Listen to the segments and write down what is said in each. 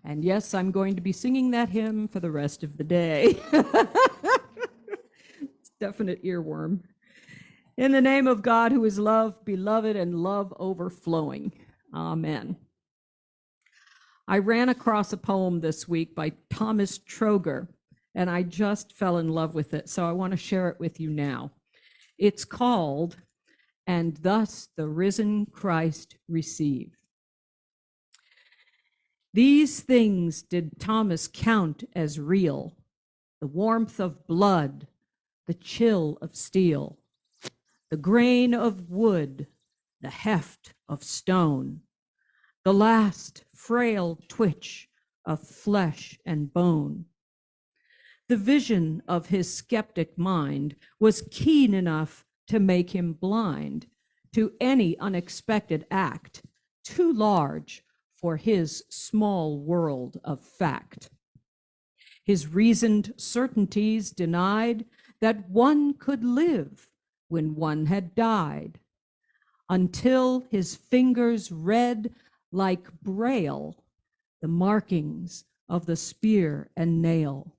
And yes, I'm going to be singing that hymn for the rest of the day. It's definite earworm. In the name of God, who is love, beloved, and love overflowing. Amen. I ran across a poem this week by Thomas Troger, and I just fell in love with it, so I want to share it with you now. It's called, "And Thus the Risen Christ Receive." These things did Thomas count as real, the warmth of blood, the chill of steel, the grain of wood, the heft of stone, the last frail twitch of flesh and bone. The vision of his skeptic mind was keen enough to make him blind to any unexpected act too large for his small world of fact. His reasoned certainties denied that one could live when one had died, until his fingers read like braille the markings of the spear and nail.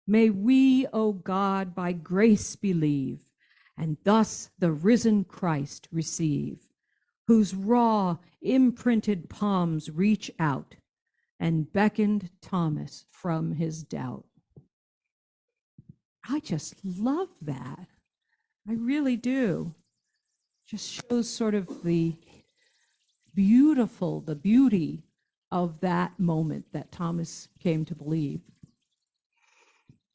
May we, O God, by grace believe, and thus the risen Christ receive, whose raw, imprinted palms reach out and beckoned Thomas from his doubt. I just love that. I really do. Just shows sort of the beauty of that moment that Thomas came to believe.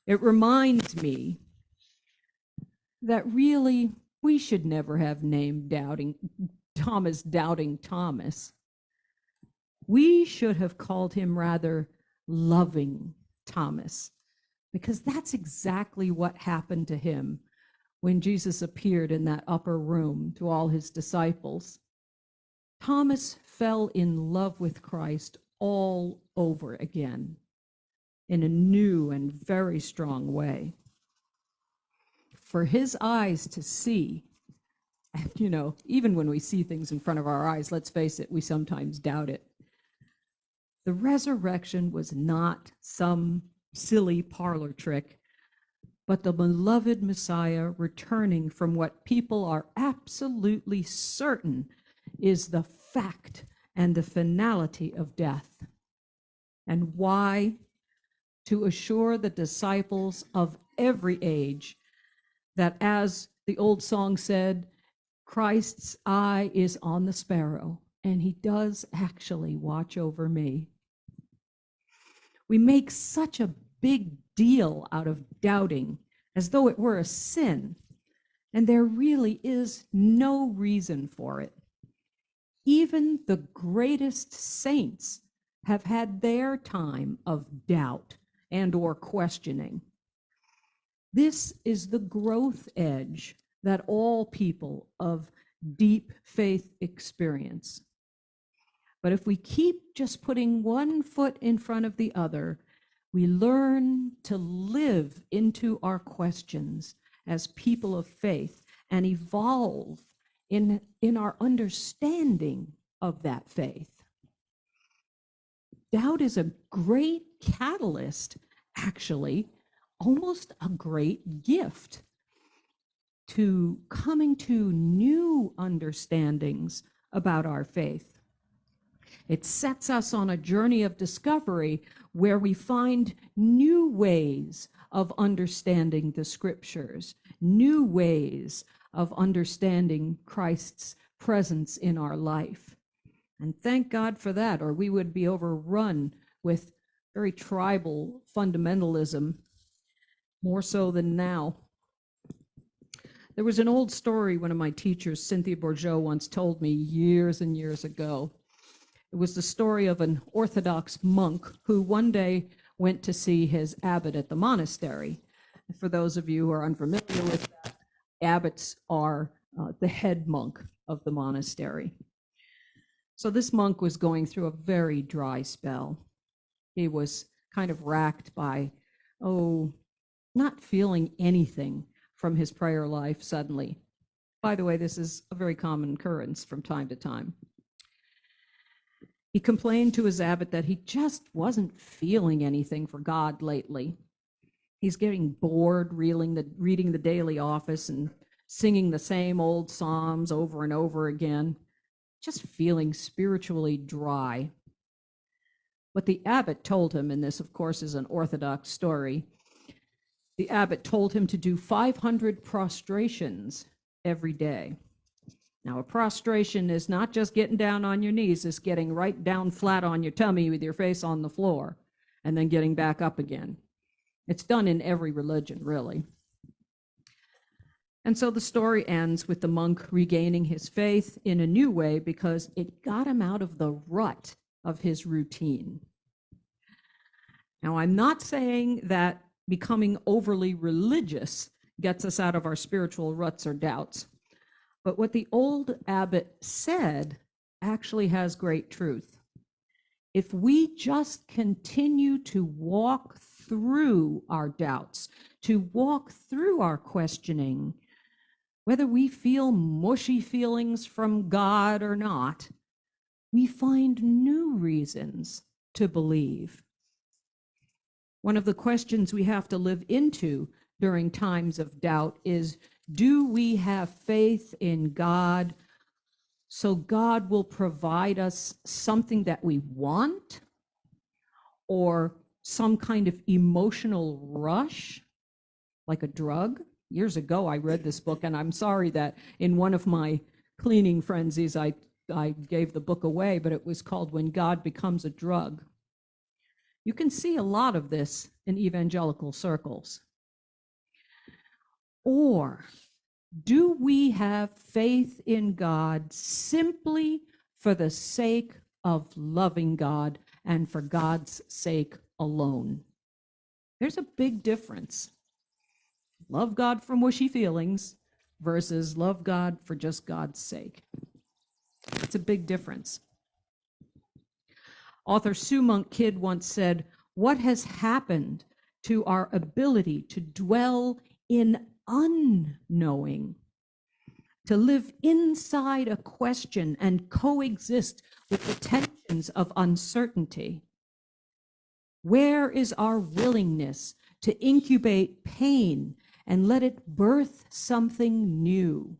It reminds me that really we should never have named Doubting Thomas. We should have called him rather Loving Thomas, because that's exactly what happened to him when Jesus appeared in that upper room to all his disciples. Thomas fell in love with Christ all over again in a new and very strong way. For his eyes to see, and even when we see things in front of our eyes, let's face it, we sometimes doubt it. The resurrection was not some silly parlor trick, but the beloved Messiah returning from what people are absolutely certain is the fact and the finality of death. And why? To assure the disciples of every age that, as the old song said, Christ's eye is on the sparrow, and he does actually watch over me. We make such a big deal out of doubting as though it were a sin, and there really is no reason for it. Even the greatest saints have had their time of doubt and or questioning. This is the growth edge that all people of deep faith experience. But if we keep just putting one foot in front of the other, we learn to live into our questions as people of faith and evolve in our understanding of that faith. Doubt is a great catalyst, actually, almost a great gift to coming to new understandings about our faith. It sets us on a journey of discovery where we find new ways of understanding the scriptures, new ways of understanding Christ's presence in our life. And thank God for that, or we would be overrun with very tribal fundamentalism, more so than now. There was an old story one of my teachers, Cynthia Bourgeau, once told me years and years ago. It was the story of an Orthodox monk who one day went to see his abbot at the monastery. For those of you who are unfamiliar with that, abbots are the head monk of the monastery. So this monk was going through a very dry spell. He was kind of racked by, not feeling anything from his prayer life suddenly. By the way, this is a very common occurrence from time to time. He complained to his abbot that he just wasn't feeling anything for God lately. He's getting bored reading the daily office and singing the same old psalms over and over again, just feeling spiritually dry. What the abbot told him, and this, of course, is an Orthodox story, the abbot told him to do 500 prostrations every day. Now, a prostration is not just getting down on your knees, it's getting right down flat on your tummy with your face on the floor and then getting back up again. It's done in every religion, really. And so the story ends with the monk regaining his faith in a new way because it got him out of the rut of his routine. Now, I'm not saying that becoming overly religious gets us out of our spiritual ruts or doubts, but what the old abbot said actually has great truth. If we just continue to walk through our doubts, to walk through our questioning, whether we feel mushy feelings from God or not, we find new reasons to believe. One of the questions we have to live into during times of doubt is, do we have faith in God so God will provide us something that we want, or some kind of emotional rush, like a drug? Years ago, I read this book, and I'm sorry that in one of my cleaning frenzies, I gave the book away, but it was called When God Becomes a Drug. You can see a lot of this in evangelical circles. Or do we have faith in God simply for the sake of loving God and for God's sake alone? There's a big difference. Love God from wishy feelings versus love God for just God's sake. It's a big difference. Author Sue Monk Kidd once said, "What has happened to our ability to dwell in unknowing, to live inside a question and coexist with the tensions of uncertainty? Where is our willingness to incubate pain and let it birth something new?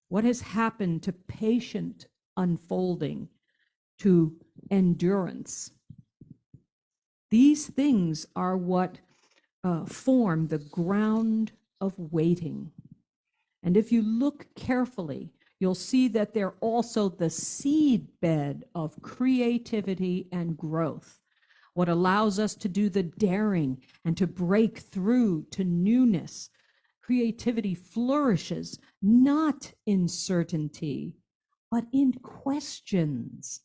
What has happened to patient unfolding, to endurance?" These things are what form the ground of waiting. And if you look carefully, you'll see that they're also the seed bed of creativity and growth, what allows us to do the daring and to break through to newness. Creativity flourishes not in certainty, but in questions.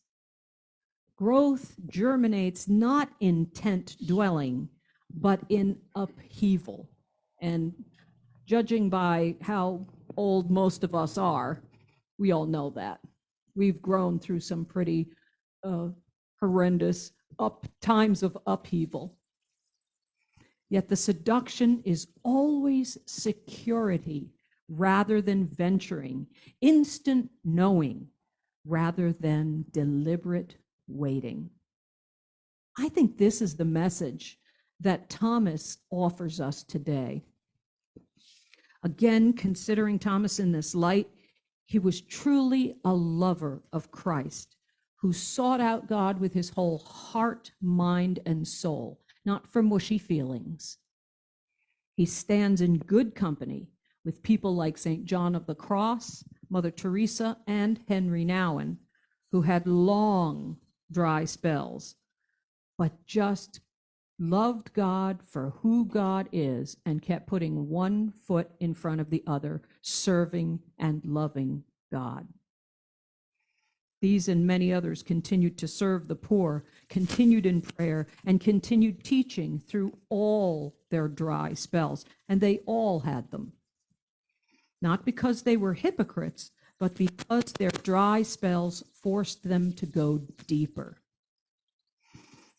Growth germinates not in tent dwelling, but in upheaval. And judging by how old most of us are, we all know that. We've grown through some pretty horrendous times of upheaval. Yet the seduction is always security rather than venturing, instant knowing rather than deliberate waiting. I think this is the message that Thomas offers us today. Again, considering Thomas in this light, he was truly a lover of Christ who sought out God with his whole heart, mind, and soul, not for mushy feelings. He stands in good company with people like St. John of the Cross, Mother Teresa, and Henry Nouwen, who had long dry spells, but just loved God for who God is and kept putting one foot in front of the other, serving and loving God. These and many others continued to serve the poor, continued in prayer, and continued teaching through all their dry spells, and they all had them. Not because they were hypocrites, but because their dry spells forced them to go deeper.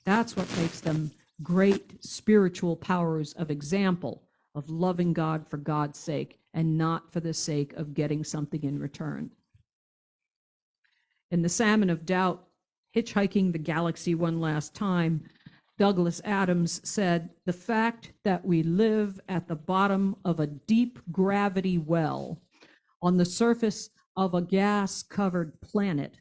That's what makes them great spiritual powers of example, of loving God for God's sake and not for the sake of getting something in return. In The Salmon of Doubt, Hitchhiking the Galaxy One Last Time, Douglas Adams said, "The fact that we live at the bottom of a deep gravity well on the surface of a gas-covered planet,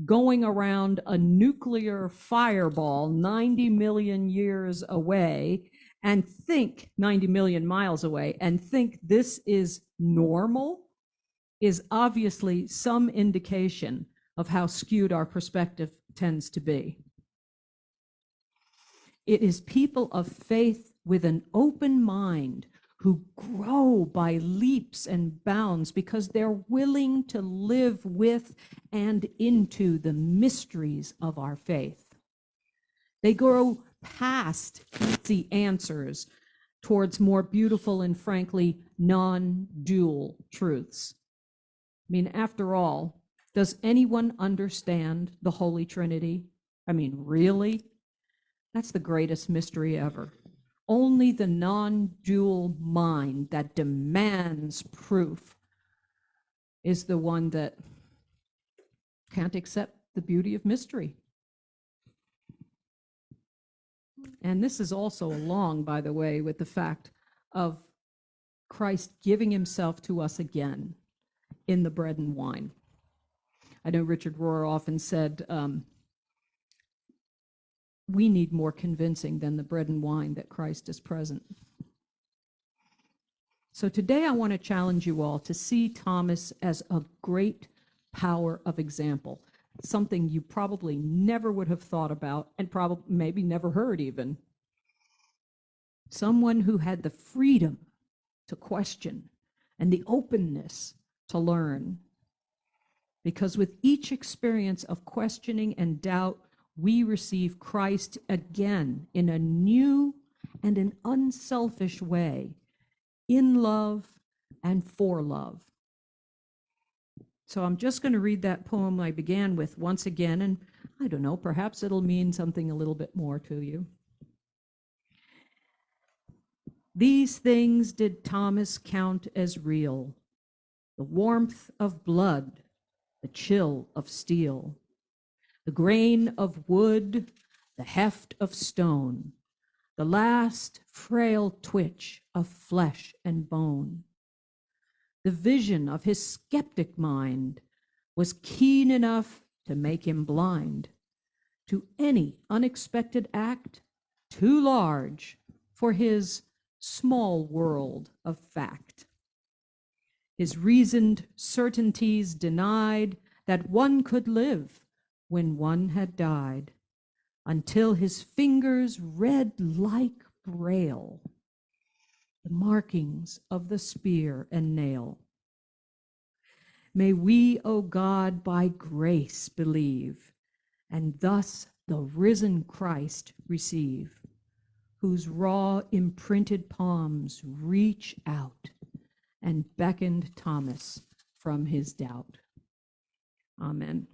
going around a nuclear fireball 90 million years away, and think 90 million miles away, and think this is normal, is obviously some indication of how skewed our perspective tends to be." It is people of faith with an open mind who grow by leaps and bounds because they're willing to live with and into the mysteries of our faith. They grow past easy answers towards more beautiful and frankly non-dual truths. I mean, after all, does anyone understand the Holy Trinity? I mean, really? That's the greatest mystery ever. Only the non-dual mind that demands proof is the one that can't accept the beauty of mystery. And this is also along, by the way, with the fact of Christ giving himself to us again in the bread and wine. I know Richard Rohr often said, we need more convincing than the bread and wine that Christ is present. So today I want to challenge you all to see Thomas as a great power of example, something you probably never would have thought about and probably maybe never heard even. Someone who had the freedom to question and the openness to learn. Because with each experience of questioning and doubt, we receive Christ again in a new and an unselfish way, in love and for love. So I'm just going to read that poem I began with once again, and I don't know, perhaps it'll mean something a little bit more to you. These things did Thomas count as real: the warmth of blood, the chill of steel, the grain of wood, the heft of stone, the last frail twitch of flesh and bone. The vision of his skeptic mind was keen enough to make him blind to any unexpected act too large for his small world of fact. His reasoned certainties denied that one could live when one had died, until his fingers read like braille the markings of the spear and nail. May we, O God, by grace believe, and thus the risen Christ receive, whose raw imprinted palms reach out and beckoned Thomas from his doubt. Amen.